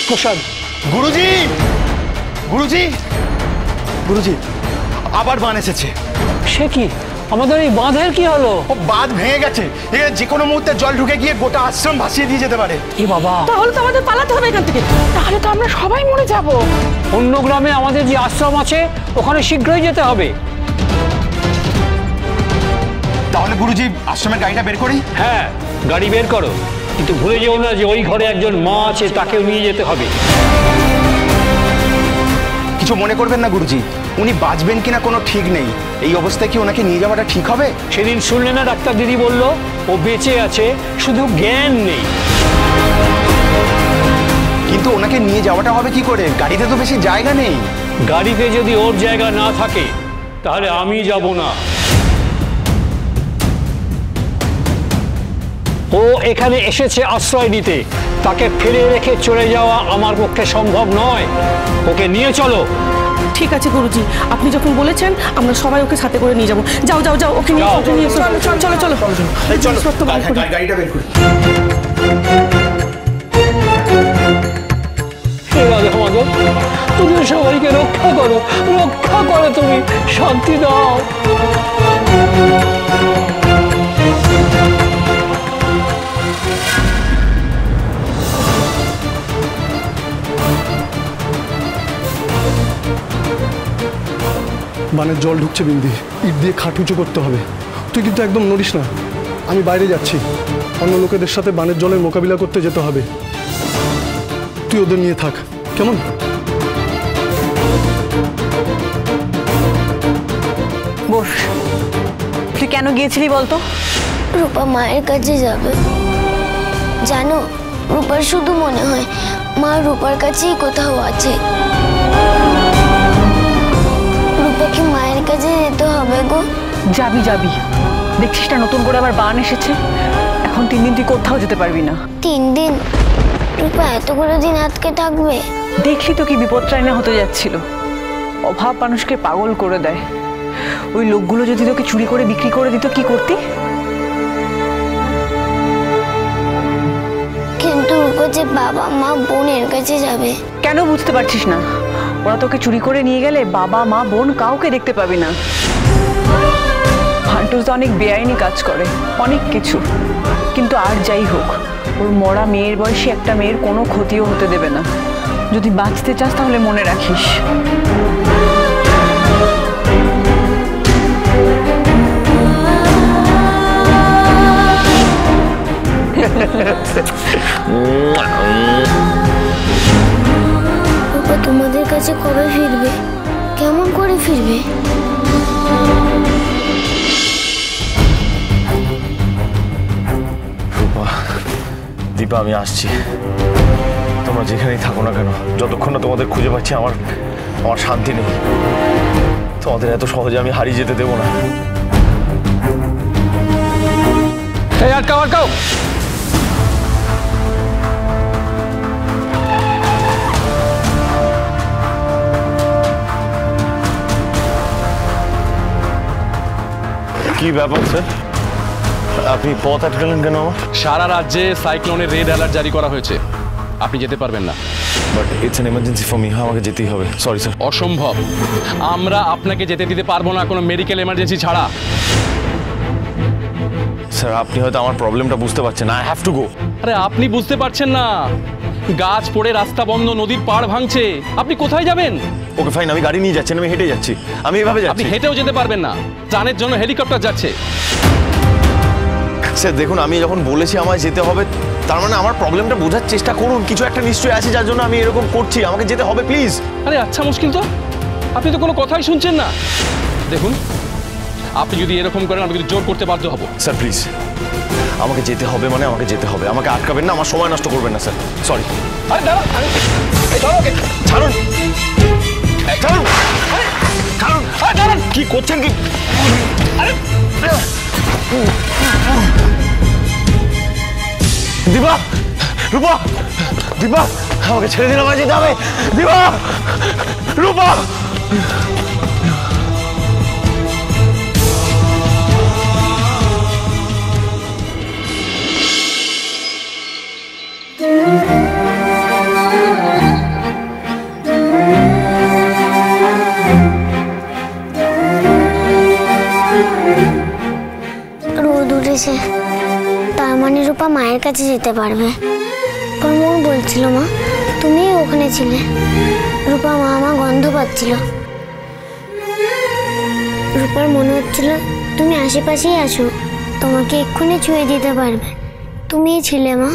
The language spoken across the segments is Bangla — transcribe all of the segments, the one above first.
প্রসাদ। গুরুজি, গুরুজি, গুরুজি, আবার বান এসেছে। সে কি? আমাদের এই বাঁধের কি হলো? ও বাঁধ ভেঙে গেছে, এখানে যে কোনো মুহূর্তে জল ঢুকে গিয়ে গোটা আশ্রম ভাসিয়ে দিয়ে যেতে পারে। এ বাবা, তাহলে তো আমাদের পালাতে হবে এখান থেকে, তাহলে তো আমরা সবাই মরে যাব। অন্য গ্রামে আমাদের যে আশ্রম আছে ওখানে শীঘ্রই যেতে হবে। তাহলে গুরুজি আশ্রমের গাড়িটা বের করি? হ্যাঁ, গাড়ি বের করো, কিন্তু ভুলে যেও না যে ওই ঘরে একজন মা আছে, তাকেও নিয়ে যেতে হবে। কিছু মনে করবেন না গুরুজি, উনি বাঁচবেন কিনা কোনো ঠিক নেই। এই অবস্থায় কি ওনাকে নিয়ে যাওয়াটা ঠিক হবে? সেদিন শুনলে না ডাক্তার দিদি বলল ও বেঁচে আছে, শুধু জ্ঞান নেই। কিন্তু ওনাকে নিয়ে যাওয়াটা হবে কি করে? গাড়িতে তো বেশি জায়গা নেই। গাড়িতে যদি ওর জায়গা না থাকে তাহলে আমি যাব না। ও এখানে এসেছে আশ্রয় নিতে, তাকে ফেলে রেখে চলে যাওয়া আমার পক্ষে সম্ভব নয়। ওকে নিয়ে চলো। ঠিক আছে গুরুজি, আপনি যখন বলেছেন আমরা সবাই ওকে সাথে করে নিয়ে যাবো। যাও যাও যাও, ওকে নিয়ে চলো চলো চলো চলো, গাড়িটা বের করি। তুমি সবাইকে রক্ষা করো, রক্ষা করো, তুমি শান্তি দাও। বানের জল ঢুকছে বিন্দি, ইট দিয়ে খাট উঁচু করতে হবে। তুই কিন্তু একদম নড়িস না, আমি বাইরে যাচ্ছি। অন্য লোকেদের সাথে বানের জলের মোকাবিলা করতে যেতে হবে। তুই ওদের নিয়ে থাক, কেমন? বস, তুই কেন গিয়েছিলি বলতো? রূপা মায়ের কাছে যাবে। জানো, রূপার শুধু মনে হয় মা রূপার কাছেই কোথাও আছে। রূপাকে মায়ের কাছে যেতে হবে গো। যাবি যাবি, দেখছিস না নতুন করে আবার বান এসেছে। এখন 3 দিন তুই কোথাও যেতে পারবি না। 3 দিন? রূপা এতগুলো দিন আটকে থাকবে? দেখলি তো কি বিপদটাই না হতে যাচ্ছিল। অভাব মানুষকে পাগল করে দেয়। ওই লোকগুলো যদি তোকে চুরি করে বিক্রি করে দিত, কি করতি? কিন্তু রূপা যে বাবা মা বোনের কাছে যাবে। কেন বুঝতে পারছিস না? ওরা তোকে চুরি করে নিয়ে গেলে বাবা মা বোন কাউকে দেখতে পাবি না। ফান্টুস তো অনেক বেআইনি কাজ করে, অনেক কিছু। কিন্তু আর যাই হোক, ওর মরা মেয়ের বয়সী একটা মেয়ের কোনো ক্ষতিও হতে দেবে না। যদি বাঁচতে চাস তাহলে মনে রাখিস। রূপা তোমাদের কাছে কবে ফিরবে? কেমন করে ফিরবে? রূপা, দীপা, আমি আসছি। তোমরা যেখানেই থাকো না কেন, যতক্ষণ না তোমাদের খুঁজে পাচ্ছি আমার শান্তি নেই। তোমাদের এত সহজে আমি হারিয়ে যেতে দেবো না। আটকাও আটকাও। কি ব্যাপার স্যার, আপনি পথ আটকালেন কেন? সারা রাজ্যে সাইক্লোনের রেড অ্যালার্ট জারি করা হয়েছে, আপনি যেতে পারবেন না। But it's an emergency for me, আমাকে যেতেই হবে। Sorry sir. অসম্ভব, আমরা আপনাকে যেতে দিতে পারবো না কোনো মেডিকেল এমার্জেন্সি ছাড়া। স্যার, আপনি হয়তো আমার প্রবলেমটা বুঝতে পারছেন। I have to go. আরে আপনি বুঝতে পারছেন না, গাছ পড়ে রাস্তা বন্ধ, নদীর পাড় ভাঙছে, আপনি কোথায় যাবেন? ওকে ফাইন, আমি গাড়ি নিয়ে যাচ্ছি, আমি হেঁটে যাচ্ছি। আমি এভাবে আপনি যাচ্ছি। হেঁটেও যেতে পারবেন না, ত্রাণের জন্য হেলিকপ্টার যাচ্ছে। স্যার দেখুন, আমি যখন বলেছি আমায় যেতে হবে, তার মানে আমার প্রবলেমটা বোঝার চেষ্টা করুন। কিছু একটা নিশ্চয়ই আছে যার জন্য আমি এরকম করছি। আমাকে যেতে হবে প্লিজ। আরে আচ্ছা মুশকিল তো, আপনি তো কোনো কথাই শুনছেন না। দেখুন, আপনি যদি এরকম করেন আমি কিন্তু জোর করতে বাধ্য হব। স্যার প্লিজ, আমাকে যেতে হবে, মানে আমাকে যেতে হবে। আমাকে আটকাবেন না, আমার সময় নষ্ট করবেন না স্যার। সরি। আরে দাঁড়ান, ছাড়ুন, ছাড়ুন, ছাড়ুন, ছাড়ুন। কি করছেন কি? আরে দীপা, রূপা, দীপা, আমাকে ছেড়ে দিন, আমাকে যেতে হবে। দীপা, রূপা। কাছে যেতে পারবে। পর মন বলছিল মা তুমিই ওখানে ছিলে। রূপা মা আমার গন্ধ পাচ্ছিল। রূপার মনে হচ্ছিল তুমি আশেপাশেই আছো, তোমাকে এক্ষুনি ছুঁয়ে দিতে পারবে। তুমিই ছিলে মা।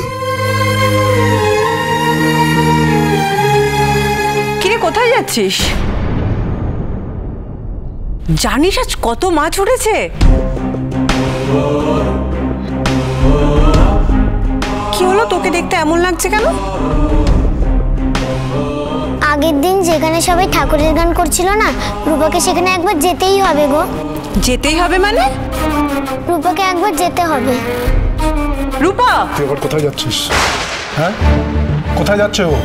কিরে কোথায় যাচ্ছিস? জানিস আজ কত মাছ উঠেছে? কি হলো, তোকে দেখতে এমন লাগছে কেন? আগের দিন যেখানে সবাই ঠাকুরের গান করছিল না, রূপাকে সেখানে একবার যেতেই হবে গো। যেতেই হবে মানে? রূপাকে একবার যেতে হবে। রূপা, তুই আবার কোথায় যাচ্ছিস? হ্যাঁ, কোথায় যাচ্ছে ও?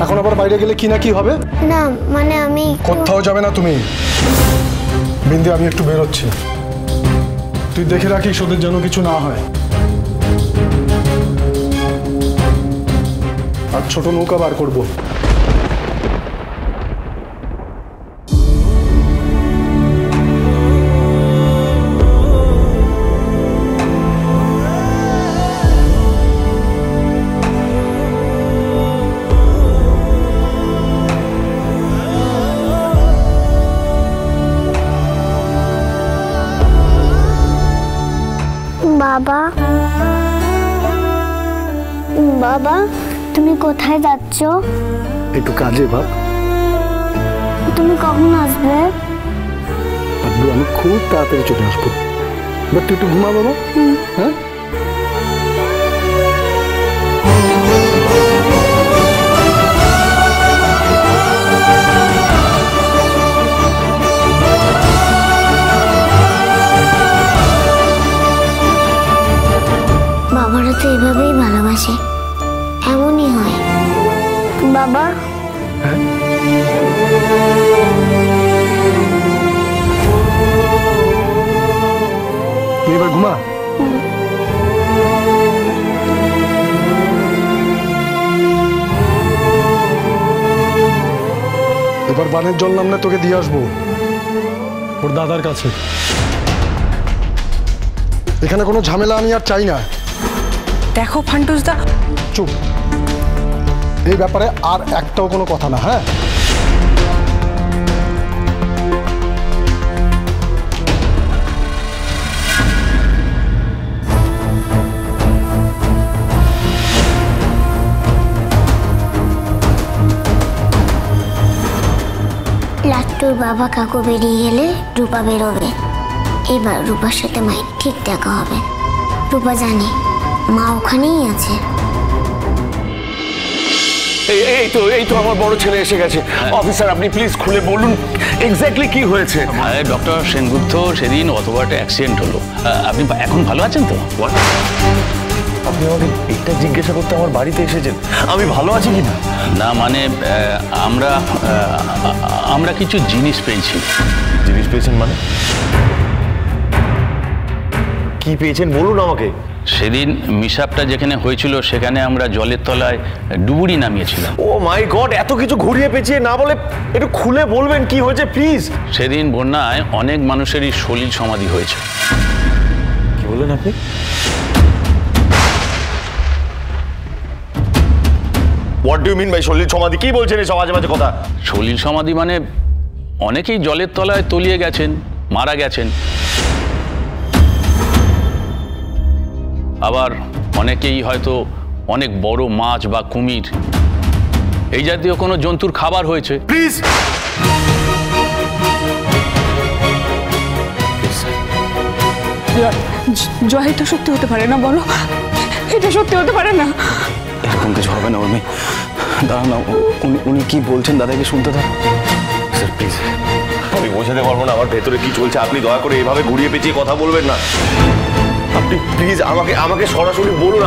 এখন আবার বাইরে গেলে কি না কি হবে? না মানে আমি কোথাও যাবে না তুমি। বিন্দি, আমি একটু বেরোচ্ছি, তুই দেখে রাখিস ওদের যেন কিছু না হয়। আর ছোট নৌকা বার করবো। বাবা, বাবা তুমি কোথায় যাচ্ছ? একটু কাজে বাপ। তুমি কখন আসবে? আমি খুব তাড়াতাড়ি চলে আসবো। বাট তুই একটু ঘুমা বাবা। হ্যাঁ, বাবারা তো এভাবেই ভালোবাসে, এমনই হয়। বাবা, তুই এবার ঘুমা। এবার বানের জল নামলে তোকে দিয়ে আসবো ওর দাদার কাছে। এখানে কোনো ঝামেলা আমি আর চাই না। দেখো ফান্টুস দা, চুপ, এই ব্যাপারে আর একটাও কোনো কথা না। হ্যাঁ, লাট্টুর বাবা কাকু বেরিয়ে গেলে রূপা বেরোবে। এবার রূপার সাথে মায়ের ঠিক দেখা হবে। রূপা জানে মা ওখানেই আছে। এই তো আমার বড় ছেলে এসে গেছে। অফিসার, আপনি প্লিজ খুলে বলুন এক্স্যাক্টলি কি হয়েছে। আরে ডক্টর সেনগুপ্ত, সেদিন অত বড় একটা অ্যাক্সিডেন্ট হলো। আপনি এখন ভালো আছেন তো? আপনি আমাকে এটা জিজ্ঞাসা করতে আমার বাড়িতে এসেছেন আমি ভালো আছি কিনা? না মানে আমরা কিছু জিনিস পেয়েছি। জিনিস পেয়েছেন মানে? কি পেয়েছেন বলুন আমাকে। সেদিন মিশাপটা যেখানে হয়েছিল সেখানে আমরা জলের তলায় ডুবুরি নামিয়েছিলাম। ও মাই গড, এত কিছু ঘুরিয়ে পেঁচিয়ে না বলে একটু খুলে বলবেন কি হয়েছে প্লিজ। সেদিন বন্যায় অনেক মানুষেরই সলিল সমাধি হয়েছে। কি বললেন আপনি? What do you mean by সলিল সমাধি? কি বলছেন এই সমাজে মাঝে কথা? সলিল সমাধি মানে অনেকেই জলের তলায় তলিয়ে গেছেন, মারা গেছেন। আবার অনেকেই হয়তো অনেক বড় মাছ বা কুমির এই জাতীয় কোনো জন্তুর খাবার হয়েছে। প্লিজ জয়, এটা সত্যি হতে পারে না, বলো এটা সত্যি হতে পারে না। এরকম কিছু হবে না উর্মি। দাঁড়াও না, উনি কি বলছেন দাদাকে শুনতে দাও। স্যার প্লিজ, আমি বোঝাতে পারবো না আমার ভেতরে কি চলছে। আপনি দয়া করে এভাবে ঘুরিয়ে পেঁচিয়ে কথা বলবেন না। আপনি প্লিজ আমাকে সরাসরি বলুন।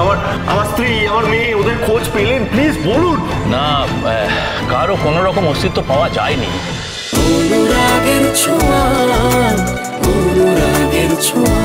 আমার স্ত্রী, আমার মেয়ে, ওদের খোঁজ পেলেন? প্লিজ বলুন না, কারো কোনো রকম অস্তিত্ব পাওয়া যায়নি। অনুরাগের ছোঁয়া, অনুরাগের ছোঁয়া।